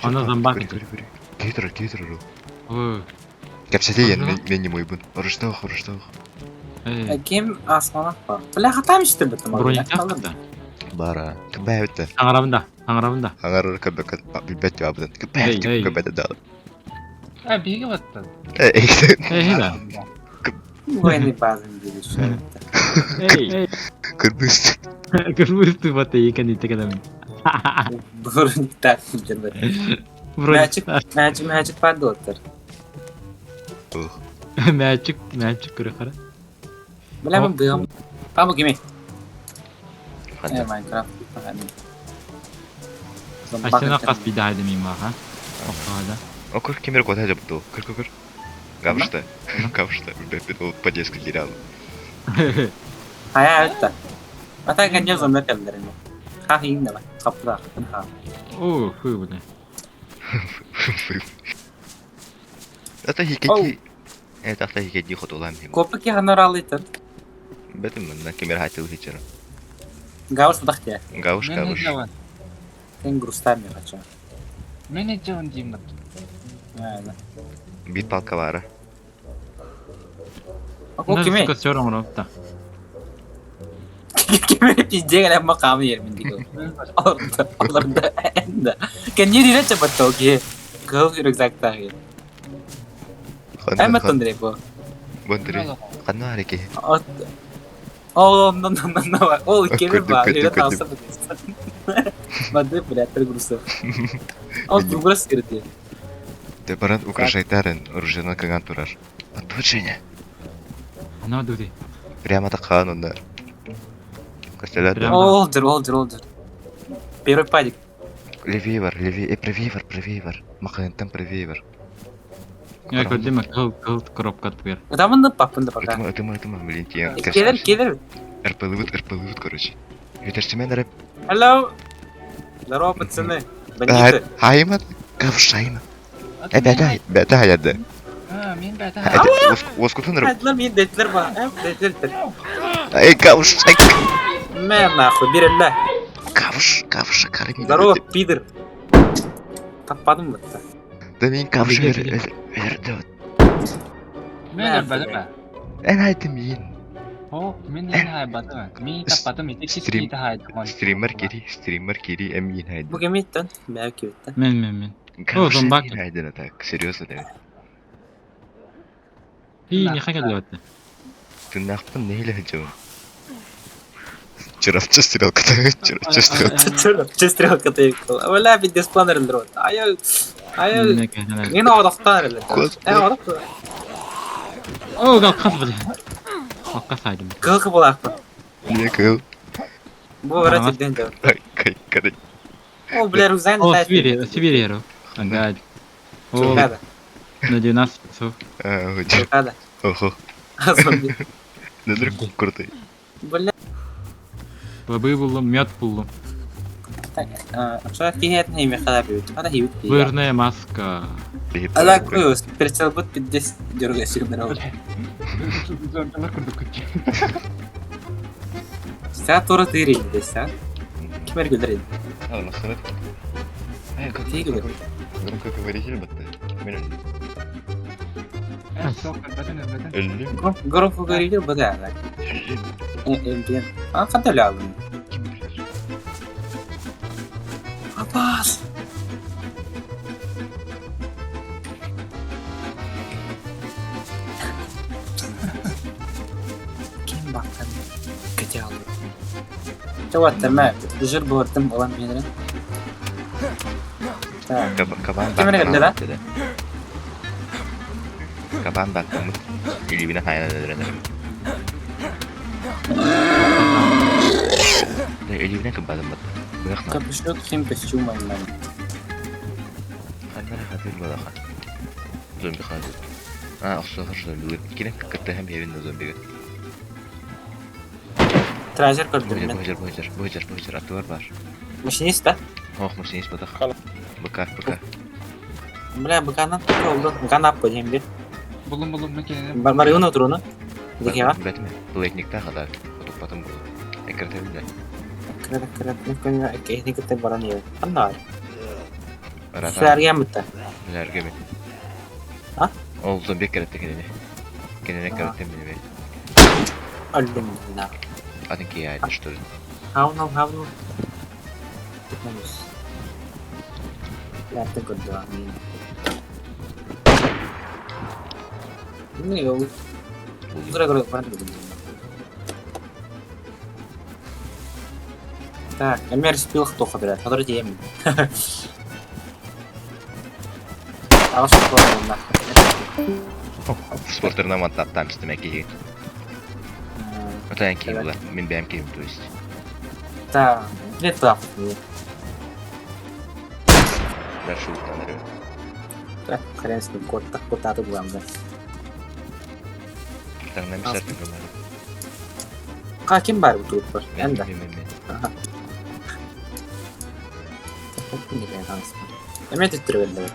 Ана зомбак Кетер. Ой. Капсалей мен не мойбун. Оружтау. Кем асмана бар. Бляха там işte бітім. Броник тақта. Бара. Кыбай өтті. Аңырабында. Аңар көбөк билбет абдан. Эй, Кыбай эй. көбөт да. Биге баттан. Да. Военный базын дейді шо. Эй. Кырбыз. Кырмызды бата екен дейді кәдім. Броник так жүрді. Мәчік барды отыр. Мәчік көрі қара. Бля мен бұйым. Паму кеме. Майнкрафт. Асена қас биді айды мен маға. Оқағада. Окур кемер кота жапту. Кыр. Гавшта. Бепет ол подеска терял. Хая өтті. Ата кәнде зомбер кәлдерін. Хақ ең де бай. Қапыда. О, фу бұны. Ата хикети. Ата хикети хотулам. Көпік яғанар алыйтын. Бетім мында кемер хайтыл хичер. Гауш бұдақ те. Гавш. Сен грустар не хочу. Мен жауын деймін. Бит палка бара. О кеме. Костер омырапта. Кеме пизде гәлі мақамы ерміндегі. Оларда әнді. Кәнне дейін чабатты оке. Гауш рюкзактағы. Әмет тондырек о. Бондыры. Қанна ареке. О, ол кеме ба. Үйрет алса бұдыстан. Бады, блядь, бір грусы. Ол друграс керді. Те баран украшайтарын оружена каган турар. Отвучение. Ана дуди. Прямо так ханундар. Костелер. Прямо. Олдыр. Первый падик. Левивер. Превивер. Махантан превивер. Я көдеме кылт коробка твер. Адамынды папынды пока. Этима, блин, тия. Келер. РПЛВ, короче. Ветерсимен рэп. Hello. Здорово, пацаны. Бандиты. Хайма, кавшайма. Бәті хаяды. Мен бәті. Оскутын рэп. Әділер мен дейтілер ба. Дейтілер. Эй, кавшай. Мен нахуй, берілі. Кавш, карами. Здорово, пидор. Таппадым бітті. Да мен кавшы Келе. өрді. Мен бәті бә. Ән айтым мен. О, мен бәті бә. Мен таппадым, Стример кери, әмейін хайды. Бұл кеме еттен? Бәу кебетті. Мен. О, зомбак. Хайдына так, серьезно да. И не хакет лётты. Ты нахпын нейлі жауын? Чыравчы стрелката. Честрелка тейкіл. Оля, бит деспланер ілдір. Айау. Мен ауадақтан ілдір. Ауадақ. О, қалқас бұды. Қалқас айдым. Кылқы болақпын. Не кыл. Бұл врать еден жау. Кадай. О, бля, рюкзак О, не Сибирия. Ага. О, Чукада. на 12 часов. Чукада. Охо. Зомби. Нөдір куртай. Бля. Бабы буллым, мед буллым. Что фигетна имя когда бьют? Когда хивит. Вырная маска. Ала куюс, перчал бут 50 дёрга сигнал. Сәт туры тыйры инде, сәт. Кимер гүлдер инде. Насырат. Как Тей гүлдер. громкоговоритель бітті. Мен Бәті. өлі. Громко говорили, бада. Эмбиен. Қандай алдым? Апас! Кем бақтан? Кете алды. Жауаттар мә, жыр болаттым олам менірін. Кабан Кеміне келді да? Кабан бақтымыз. Илибіне хайна өдіренер. Илибіне кабадым бат. Бұяқна. Капюшок хим костюм айнан. Қандары қатыр балаға. Зомби қадыр. Ақсығыр зомби. Кенен кітті әм ерін зомбиге. Тражер көрдім мен. Бұйжар, атуар бар. Машинист да? Оқ, машинист батақ. Бұка. Бля, быканан oldu. Быкан ап қойдем бе. Бұлым мен келем. Бармарыгын отыруны. Декеға? Бәтіме, бұл етникті қадар. Құтып батым бұл. Әкіртемді. Кіреді. Мен көне әкейіне күтті баран еді. Қандай? Sizlerge bitti. Nerge mi? Ha? Oldu bir kere tekene. Gene ne kadar temin be. Öldüm ya. Adın ki ya işte. Havlu. Tutmamış. Yaptı kötü abi. Ne yok? Kura ben de Так, Эмер спил кто ходит, который тем. А что такое нахуй? Спортерна мантаттан istemek iyi. Öten kim bu lan? Benim kim то есть. Да, не так. Ben şu tanırım. Так, хрен с ним, кот тут главное. Tanrım bir serpin bunları. Kim var bu turuplar? Ben de. Çok iyi ben aslında. Emre tutturu böyle. Öyle.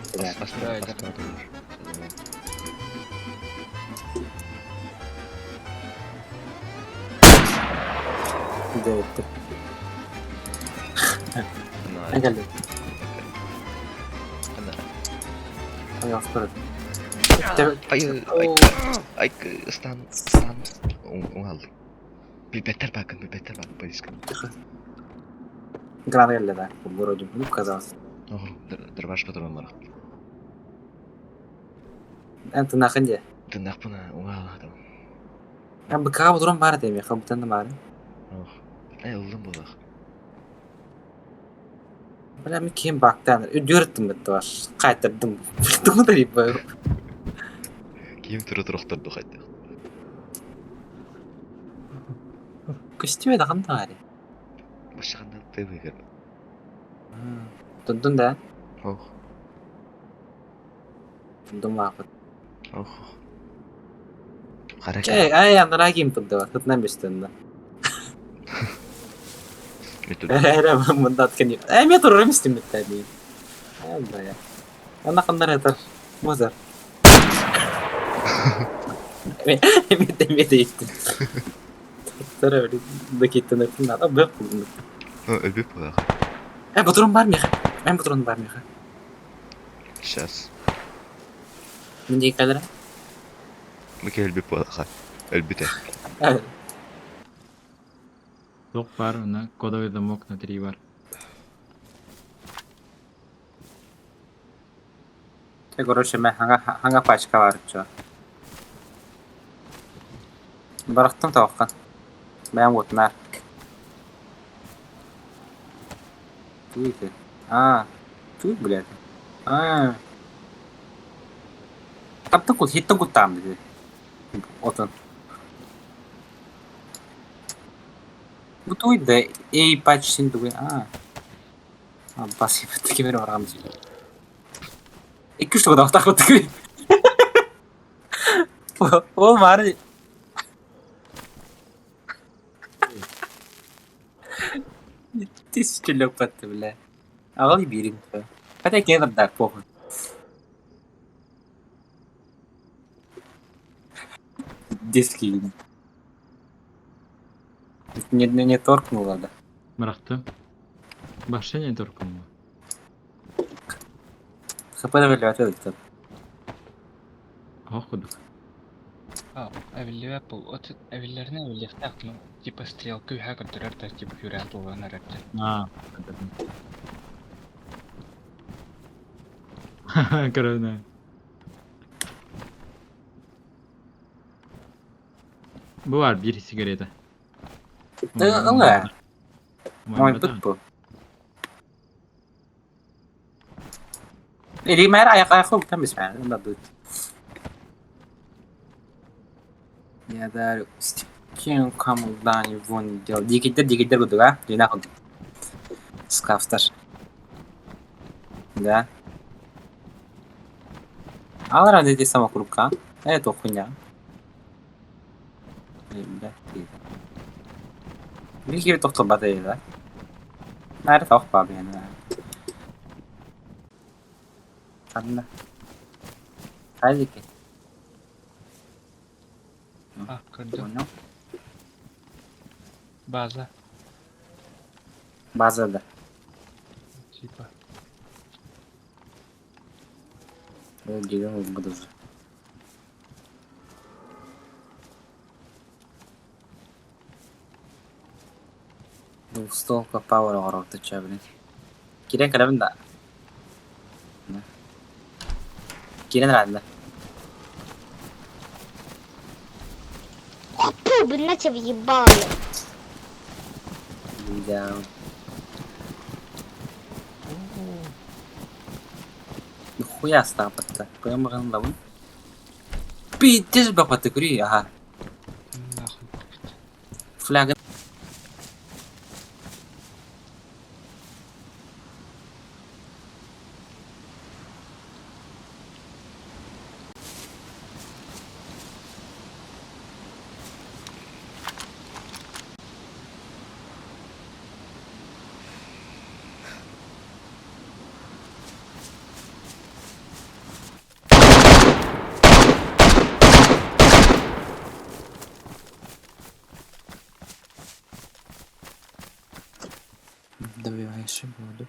Evet. Ne geldi? Ay aferin. Ay stan aldı. Bir beter bakın polis. Грана geldi de. Bu вроде bu казалось. Dırbaş patronları. Ben tırnakın diye. Tırnak buna aldı. Ben bu kahve durum var diyeyim ya. Kabutan da var. Ne oldum bu da? Ben kim baktı? Ödürdüm bitti var. Kaytırdım. Bunu da deyip böyle. Kim turukturdu haydi. Kostüme de kandı hali. Başkandan tabii ki. Dundun da. Oh. Dundun vakit. Oh. Hareket. Ay yanlara kim tuttu var. Tutnan bestinde. Betul. Era bunda atkan yuk. Ben turun istim bitti değil. Allah ya. Anak kanlar yeter. Mozar. Emre değildi. Tara öyle dakikten öpün adam böyle bulundu. Öbür bu da. Bu durum var mı ya? Ben bu durum var mı ya? Şas. Mince kadar. Mükemmel bir bu da. Elbette. Evet. Yok var ona. Kodovый замок внутри var. Короче, ben hangi paçka var şu? Bıraktım tavuktan. Ben vurtlar. Tuydu. Tuydu блядь. Hitta kutam dedi. Otun. Bu tuydu da iyi paç şimdi bu. Basayım. Tekimleri var amca. 2-3 tane daha taklattık. Oğlum bari. Тысяча лёпата, бля. А лабиринт. Хотя кедр, да, похуй. Детский. Не торкнуло, да. Bıraktım. Başka ne dokunma? ХП'de böyle atıyorduk tabi. Okuduk. Evliya bu. Evlilerine evliya taktım. Типа стрелку хак отдырар типа юрят olan aracı. Корона. Bu var bir sigareta. Allah. Moj put bu. Eli mer ayak tam ismen. Onda bu. Ya da kim kamudan yuvun diyor. Dikitler bu da. Yine oldu. Skaftar. Да. Алара dedi sama kurupka. Evet okun ya. Bir gibi doktor batayı da. Nerede tavuk babi yani. Kadına. Haydi ki. Kırdım. Bunu. Baza. Bazada. Типа. Деген болмады уже. Двухстолка пауэр орогды ча, блин. Кирен калабын да. Кирен рада. Фу, блин, на тебя въебал, блядь. Да. Нихуя стапа-то. Прям рандом. Пиздец, баба, ты кури, ага. Нахуй. Фляга. Добиваешь воду.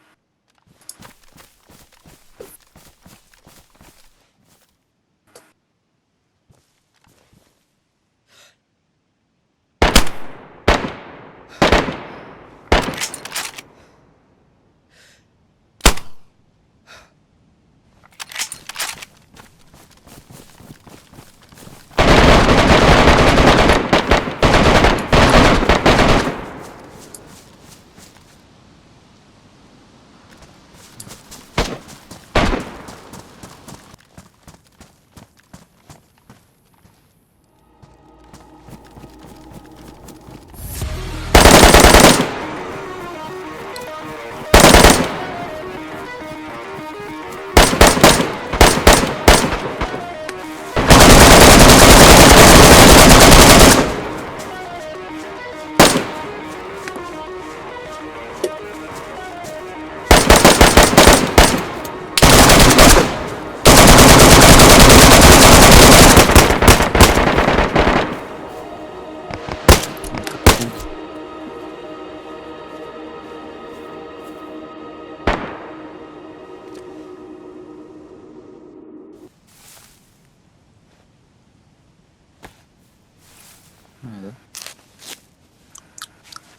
Да.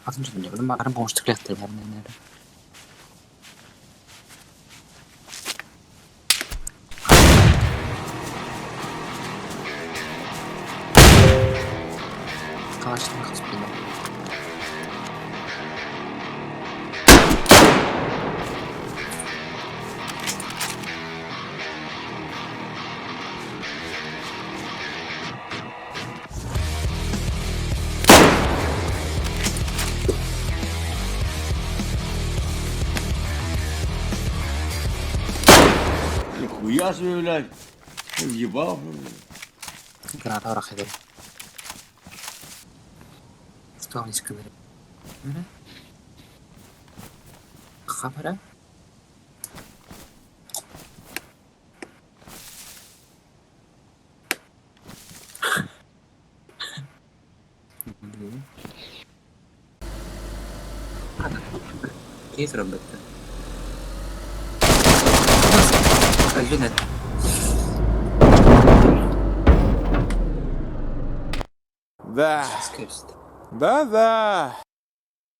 А там что-то делать? Арам помощь клетки, наверное. Калашников спина. Нихуя себе, блядь. Въебал, блядь. Граната рахидер. Что он искал? Хабара? Кейс робити. Юнет. Да, Скрипст. да-да.